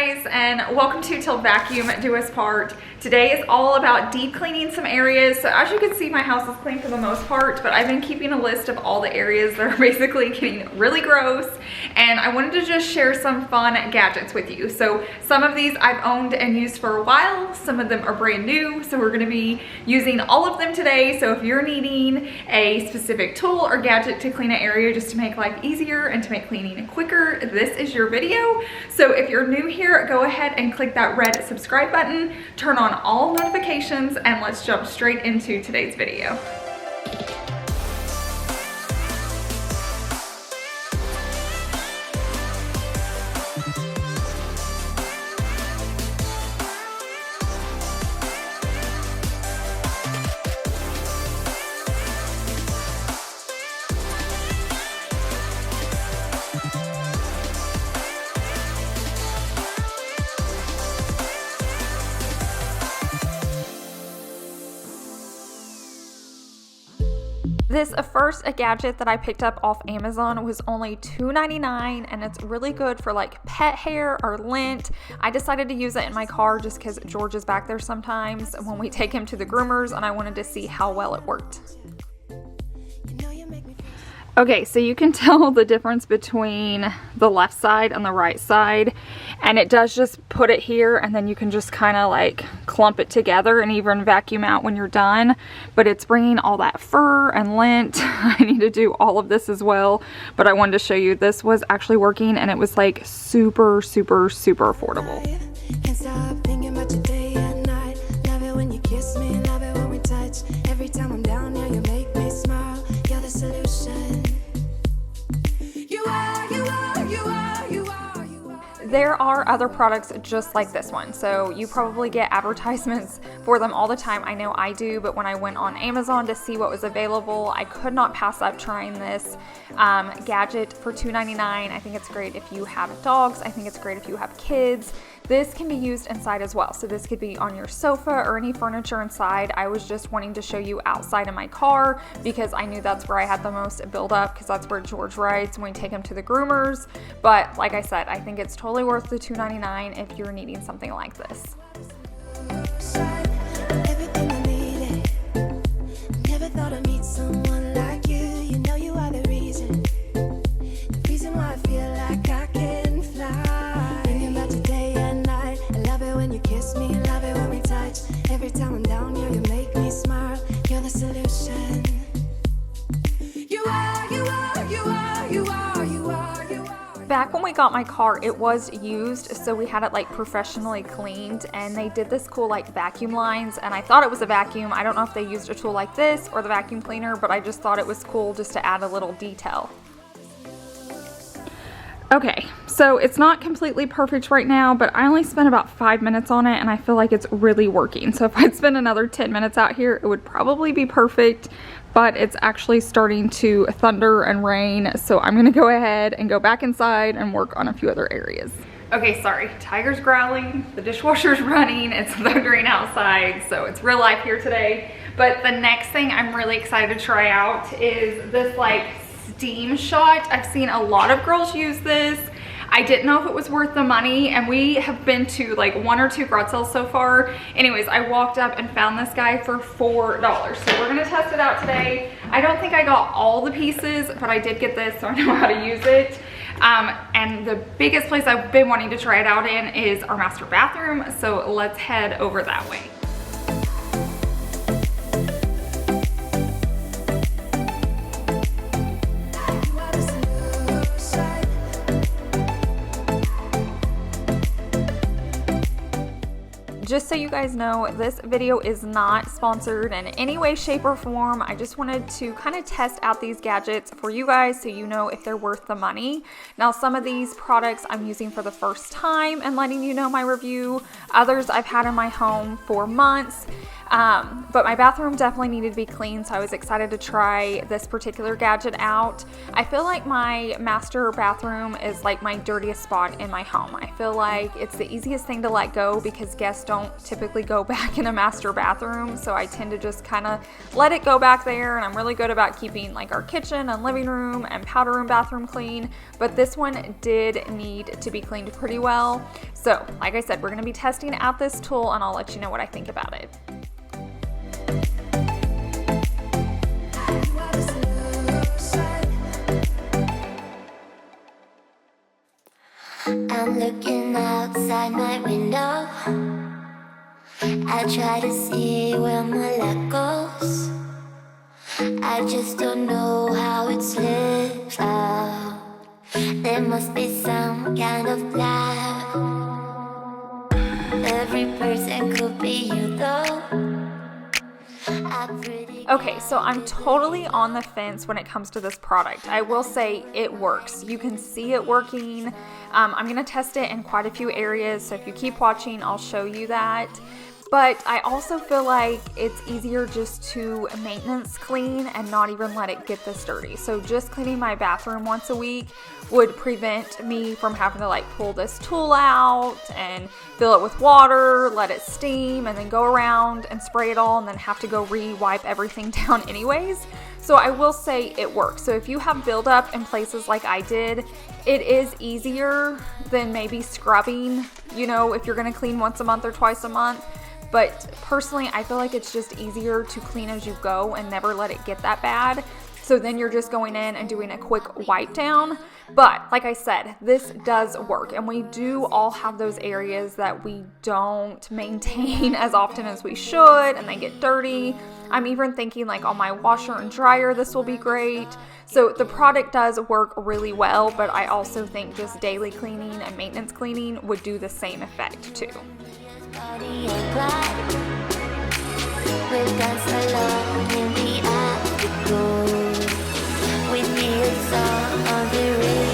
guys, and welcome to Till Vacuum Do Us Part. Today is all about deep cleaning some areas. So as you can see, my house is clean for the most part, but I've been keeping a list of all the areas that are basically getting really gross, and I wanted to just share some fun gadgets with you. So some of these I've owned and used for a while, some of them are brand new, so we're gonna be using all of them today. So if you're needing a specific tool or gadget to clean an area just to make life easier and to make cleaning quicker, this is your video. So if you're new here, go ahead and click that red subscribe button, turn on all notifications, and let's jump straight into today's video. This first gadget that I picked up off Amazon was only $2.99, and it's really good for like pet hair or lint. I decided to use it in my car just because George is back there sometimes when we take him to the groomers, and I wanted to see how well it worked. Okay, so you can tell the difference between the left side and the right side, and it does just put it here, and then you can just kind of like clump it together and even vacuum out when you're done. But it's bringing all that fur and lint. I need to do all of this as well, but I wanted to show you this was actually working, and it was like super affordable. Can't stop thinking about your day and night. Love it when you kiss me, love it when we touch. Every time I'm down here, you make me smile. You're the solution. There are other products just like this one, so you probably get advertisements for them all the time. I know I do, but when I went on Amazon to see what was available, I could not pass up trying this gadget for $2.99. I think it's great if you have dogs. I think it's great if you have kids. This can be used inside as well, so this could be on your sofa or any furniture inside. I was just wanting to show you outside of my car because I knew that's where I had the most buildup, because that's where George rides when we take him to the groomers. But like I said, I think it's totally worth the $2.99 if you're needing something like this. Everything I needed. Never thought I'd meet someone like you. You know you are the reason why I feel like I can fly. Thinking about your day and night. I love it when you kiss me, love it when we touch. Every time I'm down here, you make me smile. You're the solution. Back when we got my car, it was used, so we had it like professionally cleaned, and they did this cool like vacuum lines, and I thought it was a vacuum. I don't know if they used a tool like this or the vacuum cleaner, but I just thought it was cool just to add a little detail. Okay, so it's not completely perfect right now, but I only spent about 5 minutes on it, and I feel like it's really working. So if I'd spend another 10 minutes out here, it would probably be perfect, but it's actually starting to thunder and rain, so I'm gonna go ahead and go back inside and work on a few other areas. Okay, sorry, Tiger's growling, the dishwasher's running, it's thundering outside, so it's real life here today. But the next thing I'm really excited to try out is this like steam shot. I've seen a lot of girls use this. I didn't know if it was worth the money, and we have been to like 1 or 2 garage sales so far. Anyways, I walked up and found this guy for $4. So we're gonna test it out today. I don't think I got all the pieces, but I did get this, so I know how to use it. And the biggest place I've been wanting to try it out in is our master bathroom. So let's head over that way. Just so you guys know, this video is not sponsored in any way, shape, or form. I just wanted to kind of test out these gadgets for you guys so you know if they're worth the money. Now, some of these products I'm using for the first time and letting you know my review. Others I've had in my home for months. But my bathroom definitely needed to be clean, so I was excited to try this particular gadget out. I feel like my master bathroom is like my dirtiest spot in my home. I feel like it's the easiest thing to let go because guests don't typically go back in a master bathroom, so I tend to just kind of let it go back there, and I'm really good about keeping like our kitchen and living room and powder room bathroom clean, but this one did need to be cleaned pretty well. So So like I said, we're going to be testing out this tool and I'll let you know what I think about it. I'm looking outside my window. I try to see where my luck goes. I just don't know how it slips out. There must be some kind of plan. Every person could be you though. Okay, so I'm totally on the fence when it comes to this product. I will say it works. You can see it working. I'm going to test it in quite a few areas, so if you keep watching, I'll show you that. But I also feel like it's easier just to maintenance clean and not even let it get this dirty. So just cleaning my bathroom once a week would prevent me from having to like pull this tool out and fill it with water, let it steam, and then go around and spray it all and then have to go re-wipe everything down anyways. So I will say it works. So if you have buildup in places like I did, it is easier than maybe scrubbing, you know, if you're gonna clean once a month or twice a month. But personally, I feel like it's just easier to clean as you go and never let it get that bad. So then you're just going in and doing a quick wipe down. But like I said, this does work. And we do all have those areas that we don't maintain as often as we should and they get dirty. I'm even thinking like on my washer and dryer, this will be great. So the product does work really well, but I also think just daily cleaning and maintenance cleaning would do the same effect too. We'll dance along in the afterglow with the song on the radio.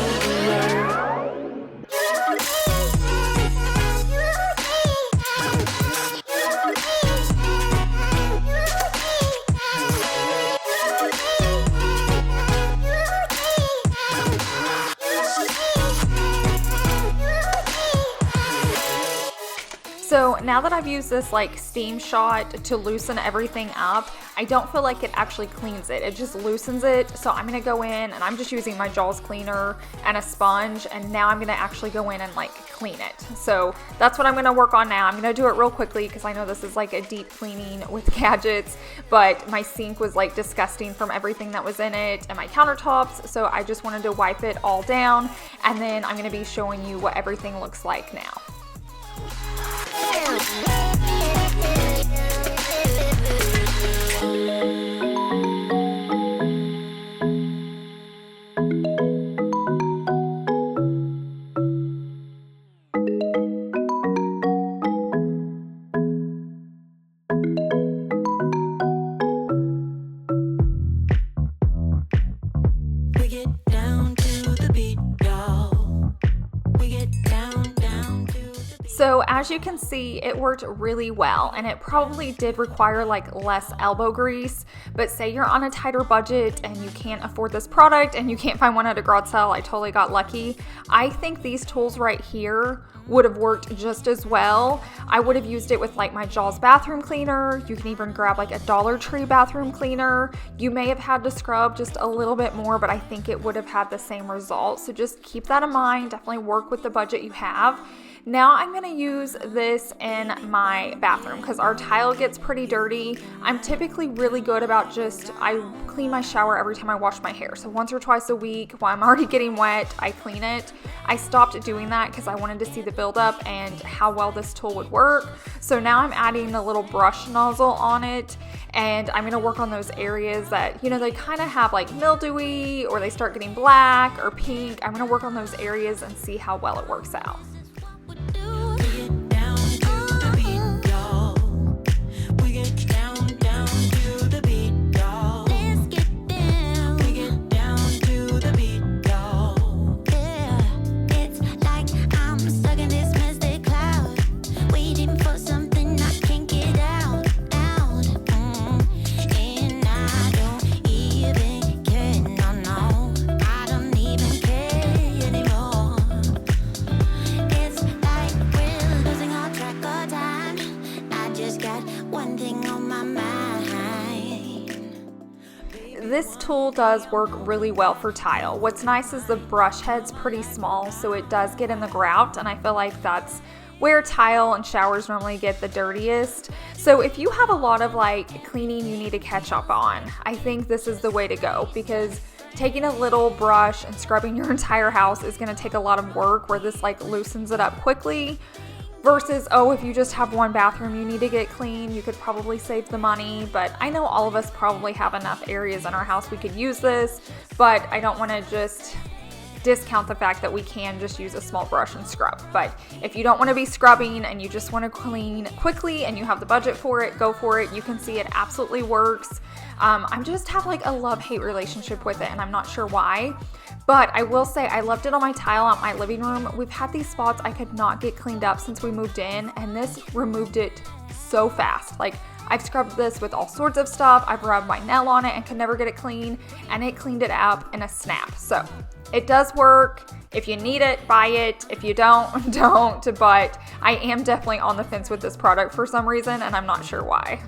So now that I've used this like steam shot to loosen everything up, I don't feel like it actually cleans it. It just loosens it. So I'm going to go in and I'm just using my Jaws cleaner and a sponge, and now I'm going to actually go in and like clean it. So that's what I'm going to work on now. I'm going to do it real quickly because I know this is like a deep cleaning with gadgets, but my sink was like disgusting from everything that was in it and my countertops. So I just wanted to wipe it all down, and then I'm going to be showing you what everything looks like now. We get down to the beat, y'all. We get down to the beat. So as you can see, it worked really well, and it probably did require like less elbow grease, but say you're on a tighter budget and you can't afford this product and you can't find one at a garage sale, I totally got lucky. I think these tools right here would have worked just as well. I would have used it with like my Jaws bathroom cleaner. You can even grab like a Dollar Tree bathroom cleaner. You may have had to scrub just a little bit more, but I think it would have had the same result. So just keep that in mind. Definitely work with the budget you have. Now I'm going to use this in my bathroom because our tile gets pretty dirty. I'm typically really good about I clean my shower every time I wash my hair. So once or twice a week while I'm already getting wet, I clean it. I stopped doing that because I wanted to see the buildup and how well this tool would work. So now I'm adding a little brush nozzle on it, and I'm going to work on those areas that, you know, they kind of have like mildewy or they start getting black or pink. I'm going to work on those areas and see how well it works out. This tool does work really well for tile. What's nice is the brush head's pretty small, so it does get in the grout, and I feel like that's where tile and showers normally get the dirtiest. So if you have a lot of like cleaning you need to catch up on, I think this is the way to go, because taking a little brush and scrubbing your entire house is going to take a lot of work, where this like loosens it up quickly. Versus, oh, if you just have one bathroom you need to get clean, you could probably save the money. But I know all of us probably have enough areas in our house we could use this, but I don't want to just discount the fact that we can just use a small brush and scrub. But if you don't want to be scrubbing and you just want to clean quickly and you have the budget for it, go for it. You can see it absolutely works. I just have like a love-hate relationship with it, and I'm not sure why. But I will say I loved it on my tile out my living room. We've had these spots I could not get cleaned up since we moved in, and this removed it so fast. Like, I've scrubbed this with all sorts of stuff. I've rubbed my nail on it and could never get it clean, and it cleaned it up in a snap. So it does work. If you need it, buy it. If you don't, don't. But I am definitely on the fence with this product for some reason, and I'm not sure why.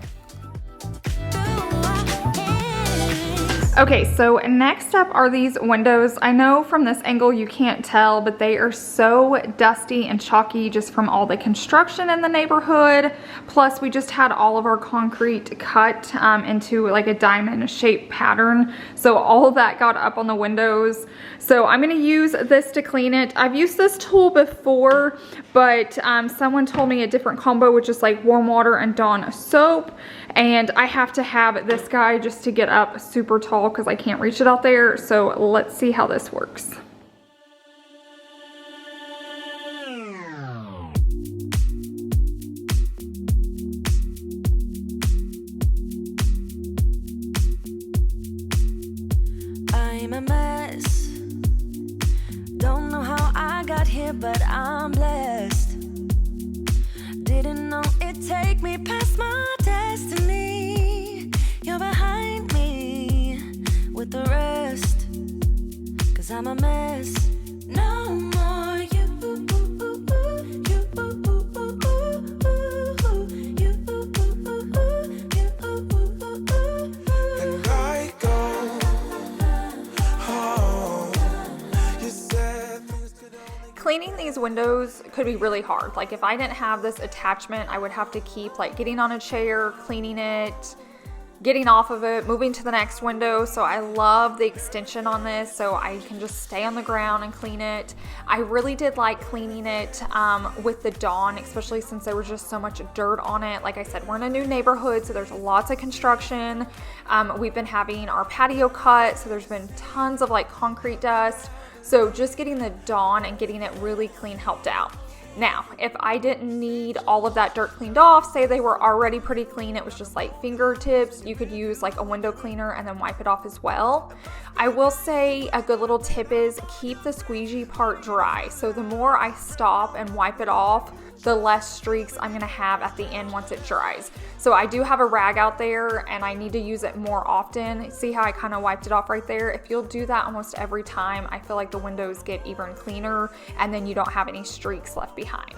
Okay, so next up are these windows. I know from this angle you can't tell, but they are so dusty and chalky just from all the construction in the neighborhood. Plus, we just had all of our concrete cut into like a diamond shaped pattern. So all of that got up on the windows. So I'm gonna use this to clean it. I've used this tool before, but someone told me a different combo, which is like warm water and Dawn soap. And I have to have this guy just to get up super tall because I can't reach it out there. So let's see how this works. I'm a mess. Don't know how I got here, but I'm blessed. Didn't know it'd take me past my destiny. You're behind me with the rest, 'cause I'm a mess. No more you. Cleaning these windows could be really hard. Like if I didn't have this attachment, I would have to keep like getting on a chair, cleaning it, getting off of it, moving to the next window. So I love the extension on this, so I can just stay on the ground and clean it. I really did like cleaning it with the Dawn, especially since there was just so much dirt on it. Like I said, we're in a new neighborhood, so there's lots of construction. We've been having our patio cut, so there's been tons of like concrete dust. So just getting the Dawn and getting it really clean helped out. Now, if I didn't need all of that dirt cleaned off, say they were already pretty clean, it was just like fingertips, you could use like a window cleaner and then wipe it off as well. I will say a good little tip is keep the squeegee part dry. So the more I stop and wipe it off, the less streaks I'm gonna have at the end once it dries. So I do have a rag out there and I need to use it more often. See how I kind of wiped it off right there? If you'll do that almost every time, I feel like the windows get even cleaner and then you don't have any streaks left behind.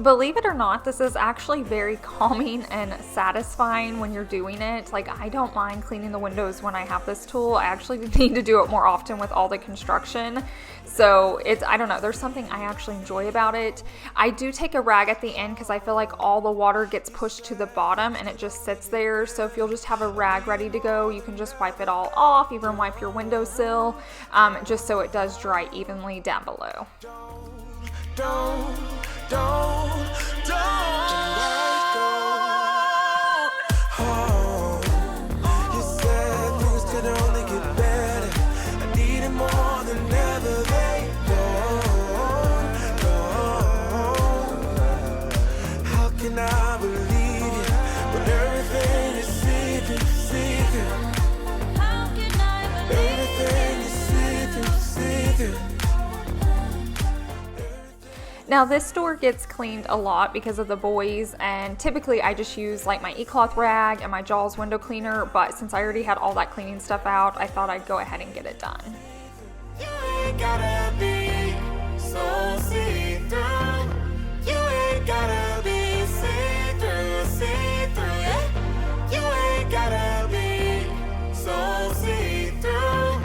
Believe it or not, this is actually very calming and satisfying when you're doing it. Like, I don't mind cleaning the windows when I have this tool. I actually need to do it more often with all the construction. So it's, I don't know, there's something I actually enjoy about it. I do take a rag at the end because I feel like all the water gets pushed to the bottom and it just sits there. So if you'll just have a rag ready to go, you can just wipe it all off, even wipe your windowsill, just so it does dry evenly down below. Don't home. You said things could only get better. I need it more than ever. They how can I believe you when everything is see-through? How can I believe everything is see-through? Now this store gets cleaned a lot because of the boys, and typically I just use like my e-cloth rag and my Jaws window cleaner, but since I already had all that cleaning stuff out, I thought I'd go ahead and get it done. You ain't gotta be so see-through. You ain't gotta be see-through, see-through, yeah. You ain't gotta be so see-through.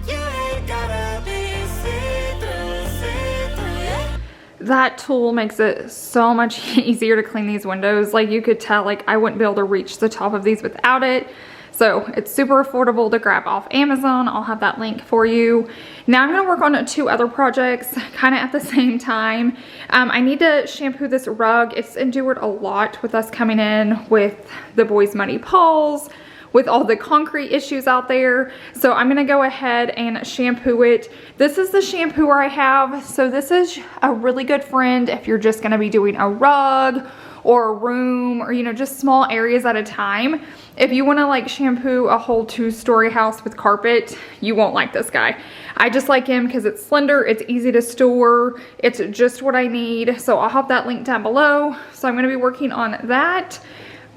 You ain't gotta be see-through, see-through, yeah. That tool makes it so much easier to clean these windows. Like you could tell, like I wouldn't be able to reach the top of these without it. So it's super affordable to grab off Amazon. I'll have that link for you. Now I'm gonna work on 2 other projects kind of at the same time. I need to shampoo this rug. It's endured a lot with us coming in with the boys' muddy paws, with all the concrete issues out there. So I'm gonna go ahead and shampoo it. This is the shampooer I have. So this is a really good friend if you're just gonna be doing a rug or a room, or just small areas at a time. If you wanna like shampoo a whole 2-story house with carpet, you won't like this guy. I just like him because it's slender, it's easy to store, it's just what I need. So I'll have that link down below. So I'm gonna be working on that.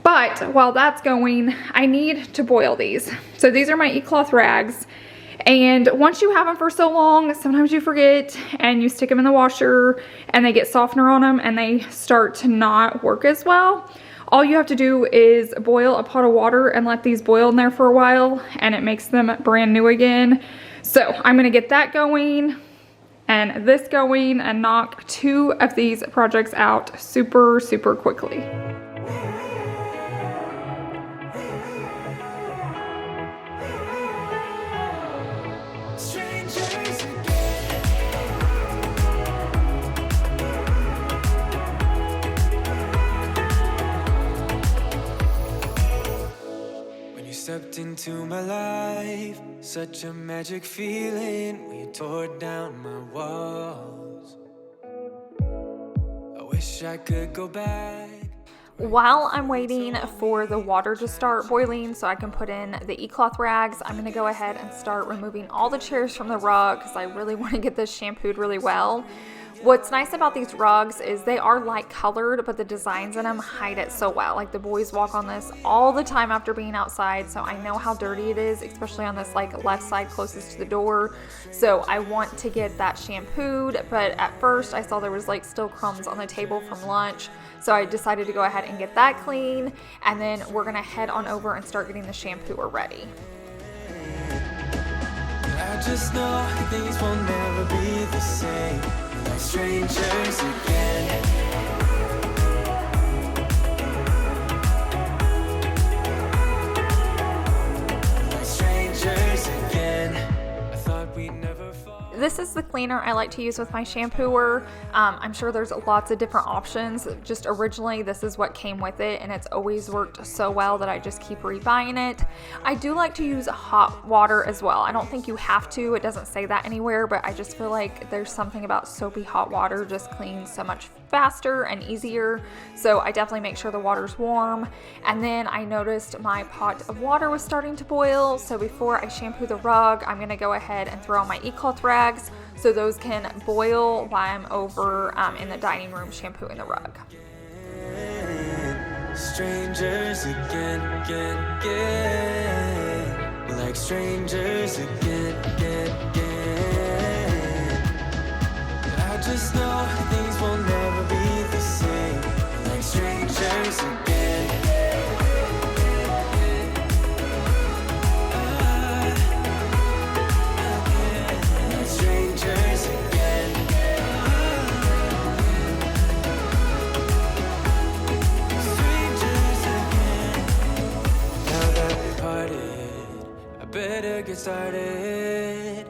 But while that's going, I need to boil these. So these are my e-cloth rags. And once you have them for so long, sometimes you forget and you stick them in the washer and they get softener on them and they start to not work as well. All you have to do is boil a pot of water and let these boil in there for a while, and it makes them brand new again. So I'm gonna get that going and this going and knock 2 of these projects out super, super quickly. Stepped into my life, such a magic feeling when you tore down my walls. I wish I could go back. While I'm waiting for the water to start boiling so I can put in the e-cloth rags, I'm gonna go ahead and start removing all the chairs from the rug because I really want to get this shampooed really well. What's nice about these rugs is they are light colored, but the designs in them hide it so well. Like the boys walk on this all the time after being outside, so I know how dirty it is, especially on this like left side closest to the door. So I want to get that shampooed, but at first I saw there was like still crumbs on the table from lunch. So I decided to go ahead and get that clean, and then we're gonna head on over and start getting the shampooer ready. I just know things will never be the same. Like strangers again. Like strangers again. I thought we'd never fall. This is the cleaner I like to use with my shampooer. I'm sure there's lots of different options. Just originally, this is what came with it, and it's always worked so well that I just keep rebuying it. I do like to use hot water as well. I don't think you have to. It doesn't say that anywhere, but I just feel like there's something about soapy hot water just cleans so much faster and easier. So I definitely make sure the water's warm. And then I noticed my pot of water was starting to boil. So before I shampoo the rug, I'm gonna go ahead and throw on my e-cloth rags so those can boil while I'm over in the dining room shampooing the rug. Strangers again, again, again. We're like strangers again, again, again. I just know things will never be the same. Like strangers again. Like strangers again. Strangers again. Now that we parted, I better get started.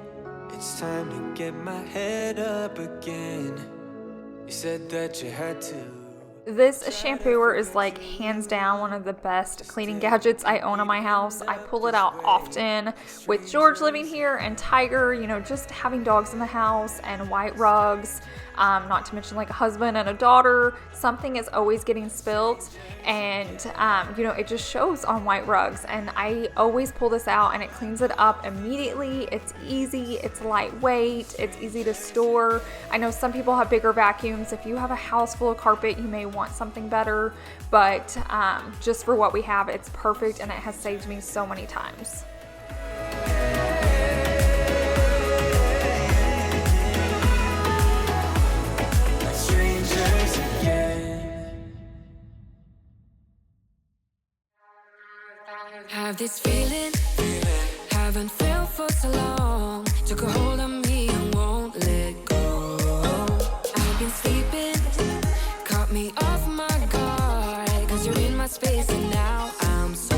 It's time to get my head up again. You said that you had to. This shampooer is like hands down one of the best cleaning gadgets I own in my house. I pull it out often with George living here and Tiger, you know, just having dogs in the house and white rugs. Not to mention like a husband and a daughter, something is always getting spilt, and you know, it just shows on white rugs, and I always pull this out and it cleans it up immediately. It's easy, it's lightweight, it's easy to store. I know some people have bigger vacuums. If you have a house full of carpet, you may want something better, but just for what we have, it's perfect, and it has saved me so many times. Have this feeling, haven't felt for so long. Took a hold on me and won't let go. I've been sleeping, caught me off my guard. Cause you're in my space and now I'm so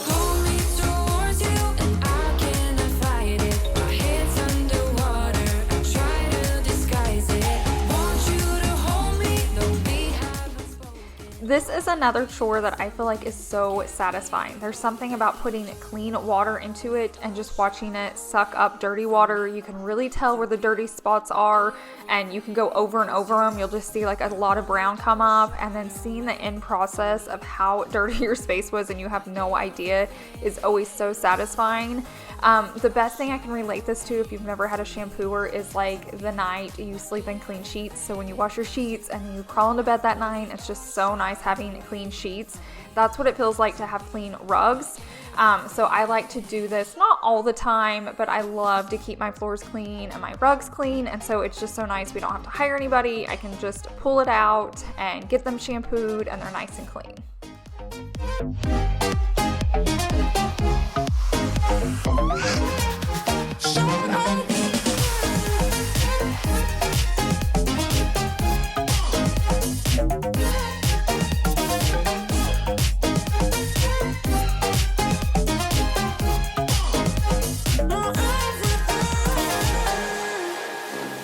hold me towards you and I cannot fight it. My head's underwater, I try to disguise it. Want you to hold me, though we haven't spoken. This is another chore that I feel like is so satisfying. There's something about putting clean water into it and just watching it suck up dirty water. You can really tell where the dirty spots are, and you can go over and over them. You'll just see like a lot of brown come up, and then seeing the end process of how dirty your space was and you have no idea is always so satisfying. The best thing I can relate this to, if you've never had a shampooer, is like the night you sleep in clean sheets. So when you wash your sheets and you crawl into bed that night, it's just so nice having clean sheets. That's what it feels like to have clean rugs. So I like to do this, not all the time, but I love to keep my floors clean and my rugs clean. And so it's just so nice. We don't have to hire anybody. I can just pull it out and get them shampooed, and they're nice and clean.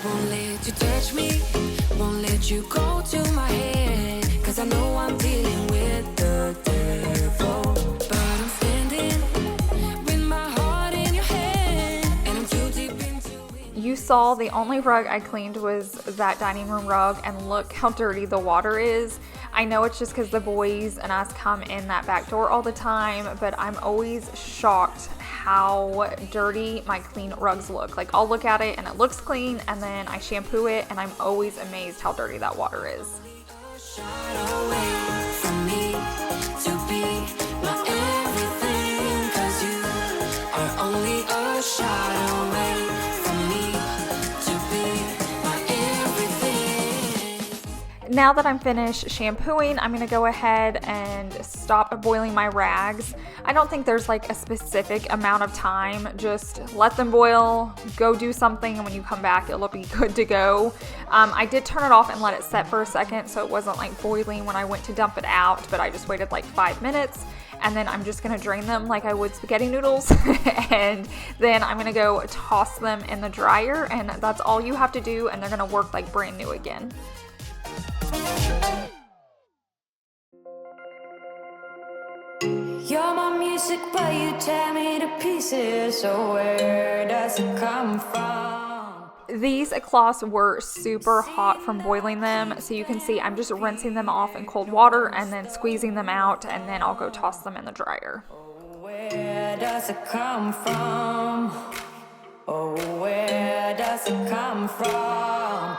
Won't let you touch me, won't let you go to my head. Cause I know I'm dealing with the devil. But I'm standing with my heart in your hand, and I'm too deep into it. You saw the only rug I cleaned was that dining room rug, and look how dirty the water is. I know it's just because the boys and us come in that back door all the time, but I'm always shocked how dirty my clean rugs look. Like, I'll look at it and it looks clean, and then I shampoo it and I'm always amazed how dirty that water is. Shine away from me to be my everything. Cause you are only a shot away from me to be my everything. Now that I'm finished shampooing, I'm going to go ahead and stop boiling my rags. I don't think there's like a specific amount of time. Just let them boil, go do something, and when you come back, it'll be good to go. I did turn it off and let it set for a second, so it wasn't like boiling when I went to dump it out, but I just waited like 5 minutes, and then I'm just going to drain them like I would spaghetti noodles, and then I'm going to go toss them in the dryer, and that's all you have to do, and they're going to work like brand new again. You're my music, but you tear me to pieces. So where does it come from? These cloths were super hot from boiling them, so you can see I'm just rinsing them off in cold water and then squeezing them out, and then I'll go toss them in the dryer. Where does it come from? Oh, where does it come from?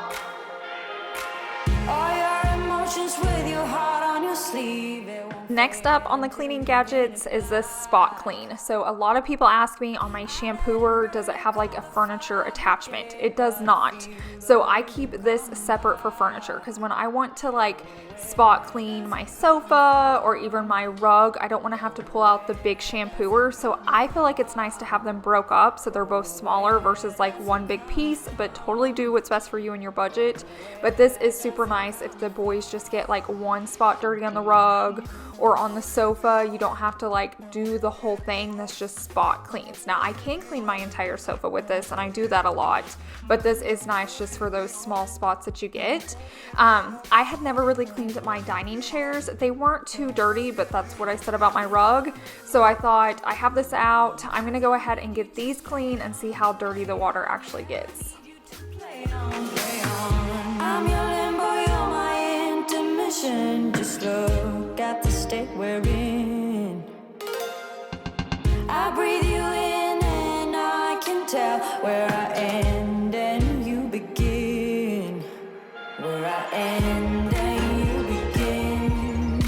All your emotions with your heart on your sleeve. Next up on the cleaning gadgets is this spot clean. So a lot of people ask me on my shampooer, does it have like a furniture attachment? It does not. So I keep this separate for furniture, because when I want to like spot clean my sofa or even my rug, I don't want to have to pull out the big shampooer. So I feel like it's nice to have them broke up so they're both smaller versus like one big piece, but totally do what's best for you and your budget. But this is super nice if the boys just get like one spot dirty on the rug, or on the sofa. You don't have to like do the whole thing. This just spot cleans. Now I can clean my entire sofa with this, and I do that a lot, but this is nice just for those small spots that you get. I had never really cleaned my dining chairs. They weren't too dirty, but that's what I said about my rug. So I thought, I have this out, I'm gonna go ahead and get these clean and see how dirty the water actually gets. I'm your limbo, you're my intermission. Just look at the state we're in. I breathe you in and I can tell where I end and you begin. Where I end and you begin.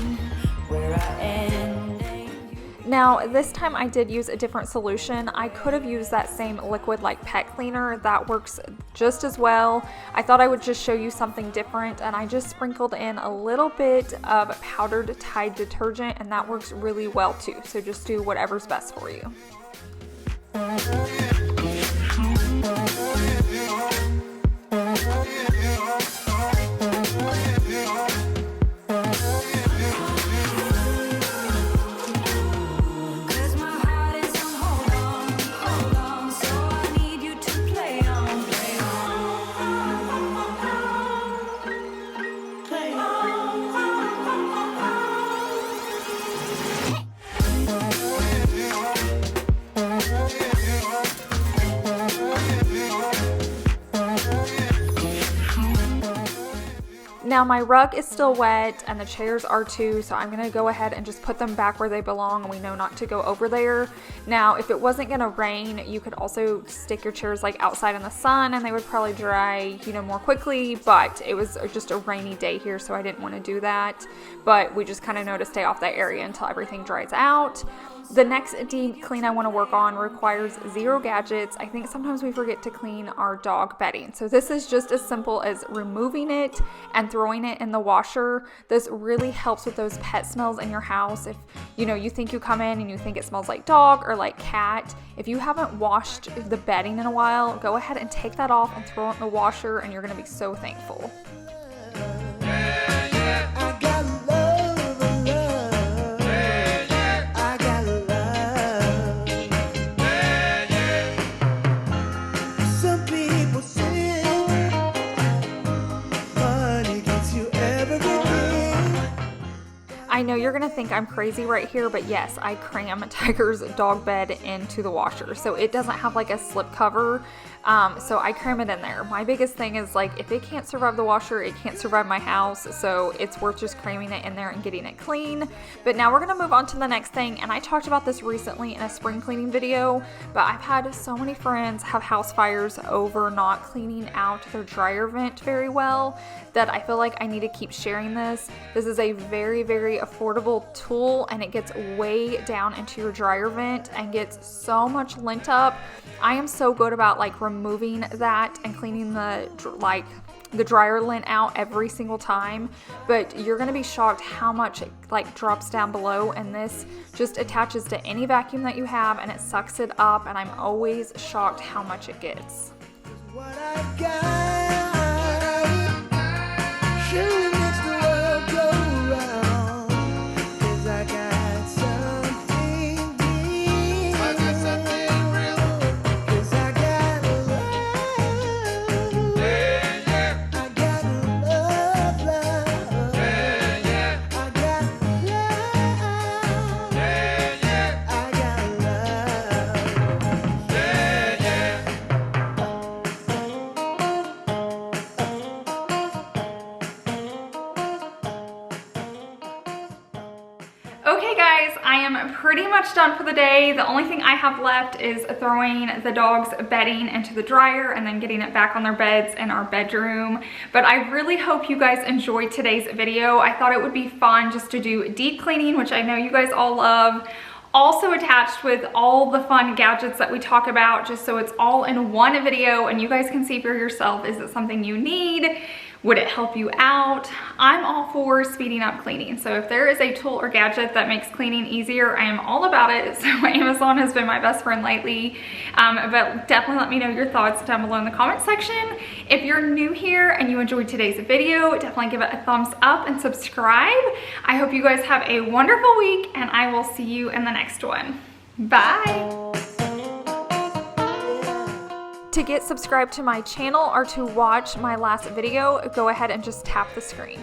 Where I end and you... Now this time I did use a different solution. I could have used that same liquid like pet cleaner. That works just as well. I thought I would just show you something different, and I just sprinkled in a little bit of powdered Tide detergent, and that works really well too. So just do whatever's best for you. Now my rug is still wet and the chairs are too, so I'm gonna go ahead and just put them back where they belong, and we know not to go over there. Now if it wasn't gonna rain, you could also stick your chairs like outside in the sun and they would probably dry, you know, more quickly, but it was just a rainy day here, so I didn't want to do that. But we just kind of know to stay off that area until everything dries out. The next deep clean I want to work on requires 0 gadgets. I think sometimes we forget to clean our dog bedding. So this is just as simple as removing it and throwing it in the washer. This really helps with those pet smells in your house. If you know, you think you come in and you think it smells like dog or like cat, if you haven't washed the bedding in a while, go ahead and take that off and throw it in the washer, and you're going to be so thankful. I know you're gonna think I'm crazy right here, but yes, I cram Tiger's dog bed into the washer. So it doesn't have like a slip cover. So I cram it in there. My biggest thing is like, if it can't survive the washer, it can't survive my house. So it's worth just cramming it in there and getting it clean. But now we're gonna move on to the next thing. And I talked about this recently in a spring cleaning video, but I've had so many friends have house fires over not cleaning out their dryer vent very well that I feel like I need to keep sharing this. This is a very, very affordable tool, and it gets way down into your dryer vent and gets so much lint up. I am so good about like removing that and cleaning the dryer lint out every single time, but you're gonna be shocked how much it like drops down below, and this just attaches to any vacuum that you have and it sucks it up, and I'm always shocked how much it gets. What I got, surely makes the world go round, 'cause I got something real. I got something real. 'Cause I got love. Yeah, yeah. I got love. Yeah, yeah. I got love. Yeah, yeah. I got love. Yeah, yeah. Okay guys, I am pretty much done for the day. The only thing I have left is throwing the dog's bedding into the dryer and then getting it back on their beds in our bedroom. But I really hope you guys enjoyed today's video. I thought it would be fun just to do deep cleaning, which I know you guys all love. Also attached with all the fun gadgets that we talk about, just so it's all in one video and you guys can see for yourself, is it something you need? Would it help you out? I'm all for speeding up cleaning. So if there is a tool or gadget that makes cleaning easier, I am all about it. So Amazon has been my best friend lately. But definitely let me know your thoughts down below in the comment section. If you're new here and you enjoyed today's video, definitely give it a thumbs up and subscribe. I hope you guys have a wonderful week, and I will see you in the next one. Bye. To get subscribed to my channel or to watch my last video, go ahead and just tap the screen.